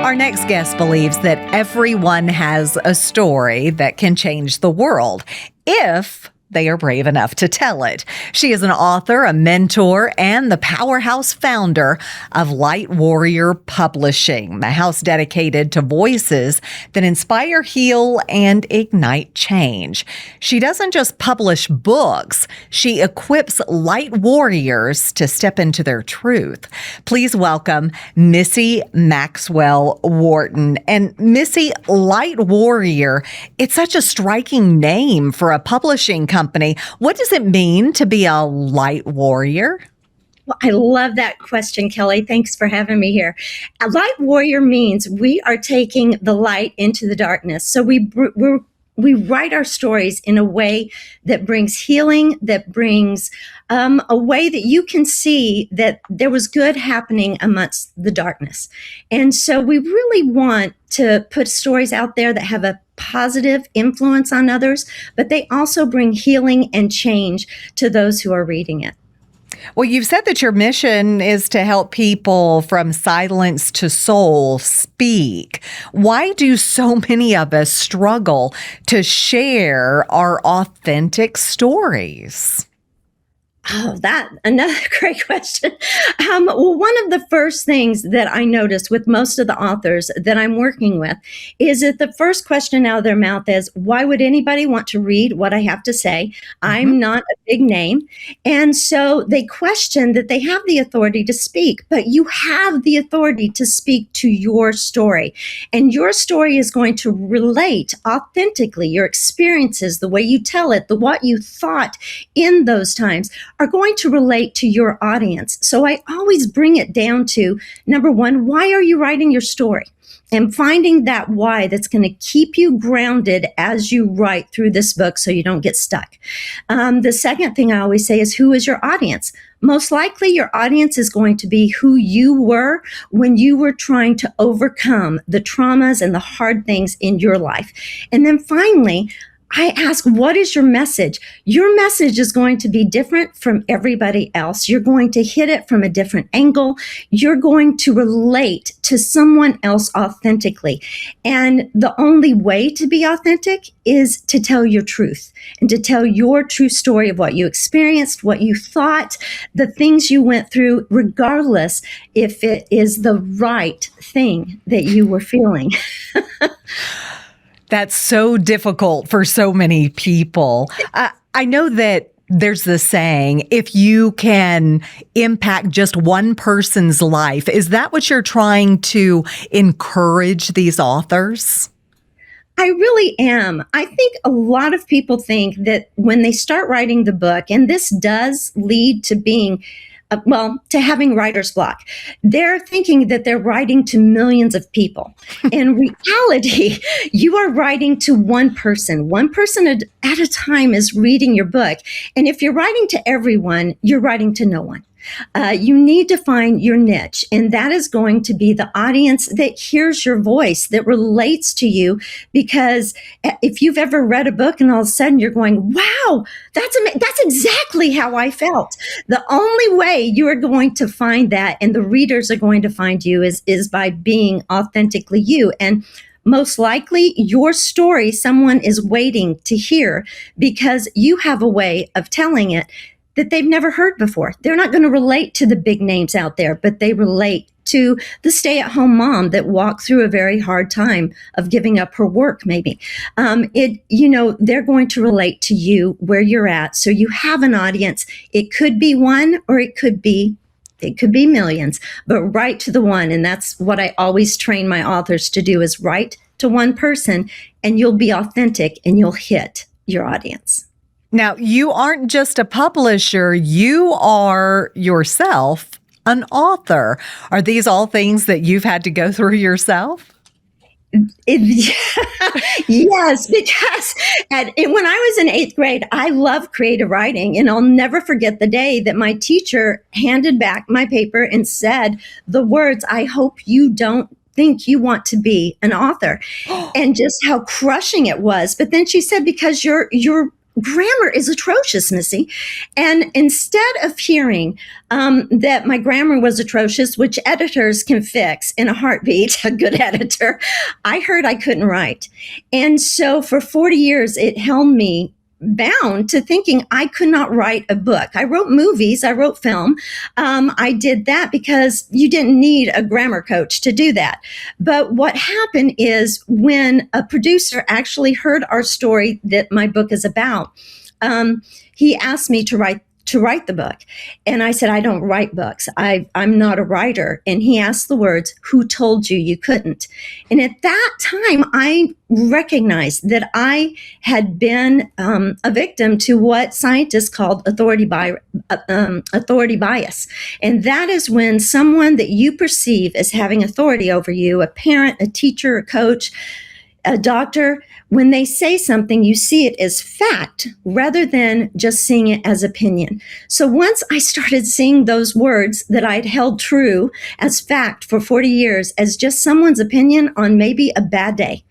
Our next guest believes that everyone has a story that can change the world if they are brave enough to tell it. She is an author, a mentor, and the powerhouse founder of Light Warrior Publishing, the house dedicated to voices that inspire, heal, and ignite change. She doesn't just publish books, she equips light warriors to step into their truth. Please welcome Missy Maxwell Worton. And Missy, Light Warrior, it's such a striking name for a publishing company. What does it mean to be a light warrior? Well, I love that question, Kelly. Thanks for having me here. A light warrior means we are taking the light into the darkness. So we write our stories in a way that brings healing, that brings a way that you can see that there was good happening amongst the darkness. And so we really want to put stories out there that have a positive influence on others, but they also bring healing and change to those who are reading it. Well, you've said that your mission is to help people from silence to soul speak. Why do so many of us struggle to share our authentic stories? Oh, another great question. Well, one of the first things that I noticed with most of the authors that I'm working with is that the first question out of their mouth is, why would anybody want to read what I have to say? I'm not a big name. And so they question that they have the authority to speak, but you have the authority to speak to your story. And your story is going to relate authentically. Your experiences, the way you tell it, what you thought in those times are going to relate to your audience. So I always bring it down to, number one, why are you writing your story? And finding that why that's going to keep you grounded as you write through this book so you don't get stuck. The second thing I always say is, who is your audience? Most likely your audience is going to be who you were when you were trying to overcome the traumas and the hard things in your life. And then finally, I ask, what is your message? Your message is going to be different from everybody else. You're going to hit it from a different angle. You're going to relate to someone else authentically. And the only way to be authentic is to tell your truth and to tell your true story of what you experienced, what you thought, the things you went through, regardless if it is the right thing that you were feeling. That's so difficult for so many people. I know that there's this saying, if you can impact just one person's life, is that what you're trying to encourage these authors? I really am. I think a lot of people think that when they start writing the book, and this does lead to being to having writer's block. They're thinking that they're writing to millions of people. In reality, you are writing to one person. One person at a time is reading your book. And if you're writing to everyone, you're writing to no one. You need to find your niche, and that is going to be the audience that hears your voice, that relates to you. Because if you've ever read a book and all of a sudden you're going, wow, that's exactly how I felt. The only way you are going to find that, and the readers are going to find you, is by being authentically you. And most likely your story, someone is waiting to hear, because you have a way of telling it that they've never heard before. They're not going to relate to the big names out there, but they relate to the stay-at-home mom that walked through a very hard time of giving up her work, maybe. They're going to relate to you where you're at. So you have an audience. It could be one, or it could be millions, but write to the one. And that's what I always train my authors to do, is write to one person, and you'll be authentic and you'll hit your audience. Now, you aren't just a publisher, you are yourself an author. Are these all things that you've had to go through yourself? Yes, because when I was in 8th grade, I loved creative writing, and I'll never forget the day that my teacher handed back my paper and said the words, "I hope you don't think you want to be an author," and just how crushing it was. But then she said, because you're grammar is atrocious, Missy. And instead of hearing that my grammar was atrocious, which editors can fix in a heartbeat, a good editor, I heard I couldn't write. And so for 40 years, it held me bound to thinking I could not write a book. I wrote movies, I wrote film. I did that because you didn't need a grammar coach to do that. But what happened is when a producer actually heard our story that my book is about, he asked me to write the book. And I said, I don't write books. I'm not a writer. And he asked the words, who told you you couldn't? And at that time, I recognized that I had been a victim to what scientists called authority bias. And that is when someone that you perceive as having authority over you, a parent, a teacher, a coach, a doctor, when they say something, you see it as fact rather than just seeing it as opinion. So once I started seeing those words that I'd held true as fact for 40 years as just someone's opinion on maybe a bad day,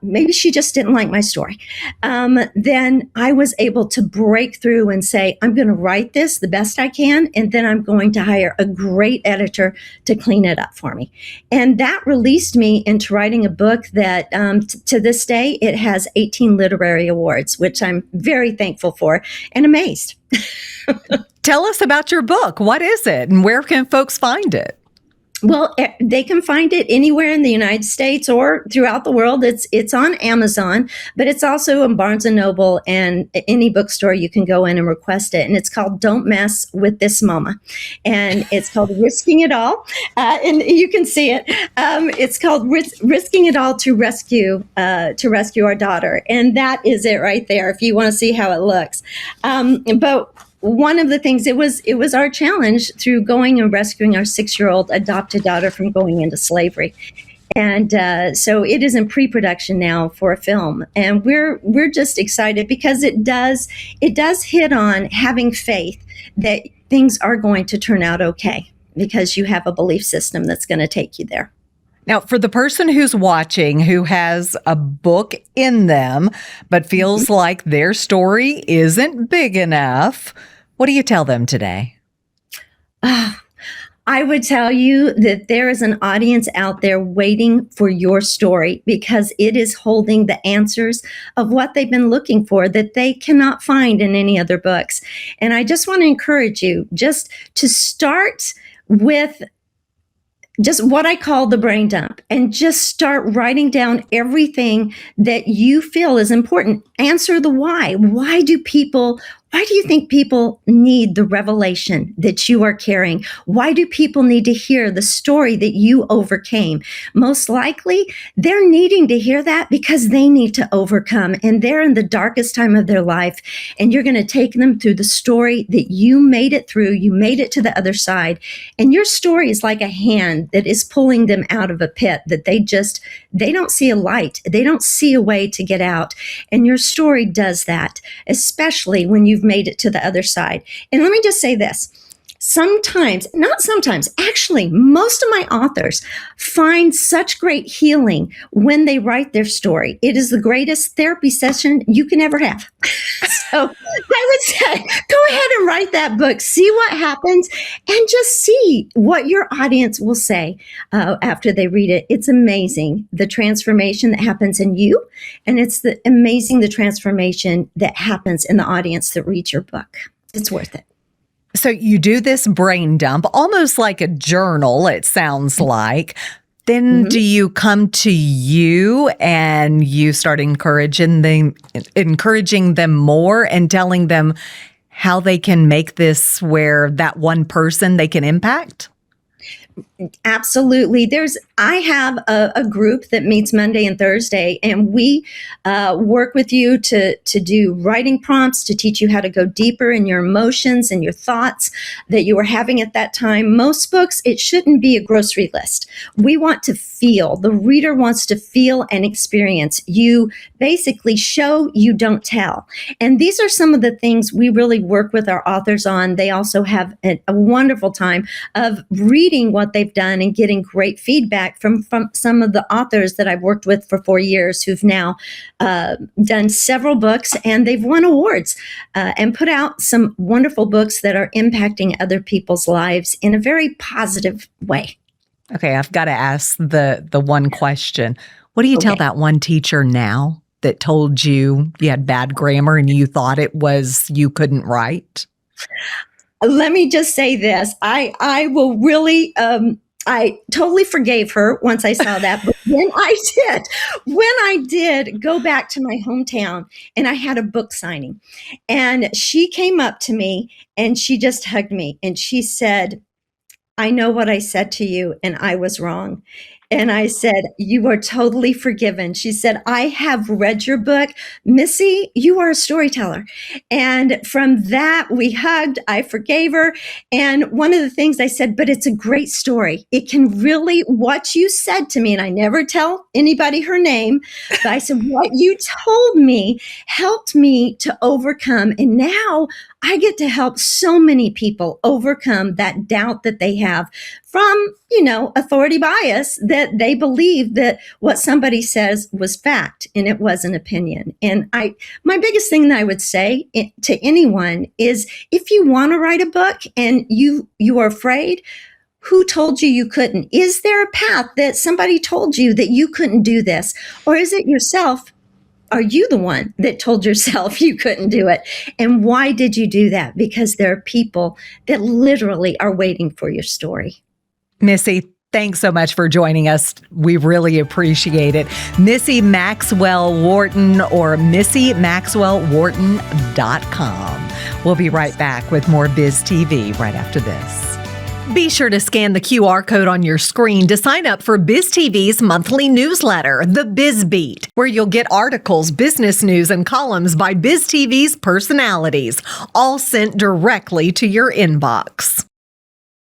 maybe she just didn't like my story, then I was able to break through and say, I'm going to write this the best I can, and then I'm going to hire a great editor to clean it up for me. And that released me into writing a book that to this day, it has 18 literary awards, which I'm very thankful for and amazed. Tell us about your book. What is it and where can folks find it? Well, they can find it anywhere in the United States or throughout the world. It's on Amazon, but it's also in Barnes & Noble and any bookstore you can go in and request it. And it's called Don't Mess with This Mama. And it's called Risking It All. And you can see it. It's called Risking It All to rescue our daughter. And that is it right there, if you want to see how it looks. But one of the things, it was our challenge through going and rescuing our 6-year-old adopted daughter from going into slavery. And so it is in pre-production now for a film. And we're just excited because it does hit on having faith that things are going to turn out okay because you have a belief system that's going to take you there. Now, for the person who's watching who has a book in them, but feels like their story isn't big enough, what do you tell them today? I would tell you that there is an audience out there waiting for your story because it is holding the answers of what they've been looking for that they cannot find in any other books. And I just want to encourage you just to start with just what I call the brain dump and just start writing down everything that you feel is important. Answer the why. Why do you think people need the revelation that you are carrying? Why do people need to hear the story that you overcame? Most likely, they're needing to hear that because they need to overcome and they're in the darkest time of their life. And you're going to take them through the story that you made it through. You made it to the other side. And your story is like a hand that is pulling them out of a pit that they don't see a light. They don't see a way to get out. And your story does that, especially when you've made it to the other side. And let me just say this. Actually, most of my authors find such great healing when they write their story. It is the greatest therapy session you can ever have. So I would say, go ahead and write that book, see what happens, and just see what your audience will say after they read it. It's amazing, the transformation that happens in you, and it's amazing the transformation that happens in the audience that reads your book. It's worth it. So you do this brain dump, almost like a journal, it sounds like. Then do you come to you and you start encouraging them more and telling them how they can make this where that one person they can impact? Absolutely. I have a group that meets Monday and Thursday, and we work with you to do writing prompts, to teach you how to go deeper in your emotions and your thoughts that you were having at that time. Most books, it shouldn't be a grocery list. We want to feel. The reader wants to feel and experience. You basically show, you don't tell. And these are some of the things we really work with our authors on. They also have a wonderful time of reading reading what they've done and getting great feedback from some of the authors that I've worked with for 4 years who've now done several books, and they've won awards and put out some wonderful books that are impacting other people's lives in a very positive way. Okay, I've got to ask the one question. What do you tell that one teacher now that told you you had bad grammar and you thought it was you couldn't write? Let me just say this. I will really, I totally forgave her once I saw that. But when I did go back to my hometown and I had a book signing, and she came up to me and she just hugged me and she said, "I know what I said to you and I was wrong." And I said, "You are totally forgiven." She said, "I have read your book. Missy, you are a storyteller." And from that, we hugged. I forgave her. And one of the things I said, "But it's a great story. It can really, what you said to me," and I never tell anybody her name, but I said, "What you told me helped me to overcome. And now I get to help so many people overcome that doubt that they have from, authority bias, that they believe that what somebody says was fact and it was an opinion." And my biggest thing that I would say to anyone is, if you want to write a book and you are afraid, who told you you couldn't? Is there a path that somebody told you that you couldn't do this? Or is it yourself? Are you the one that told yourself you couldn't do it? And why did you do that? Because there are people that literally are waiting for your story. Missy, thanks so much for joining us. We really appreciate it. Missy Maxwell Worton, or MissyMaxwellWorton.com. We'll be right back with more BizTV right after this. Be sure to scan the QR code on your screen to sign up for BizTV's monthly newsletter, The Biz Beat, where you'll get articles, business news, and columns by BizTV's personalities, all sent directly to your inbox.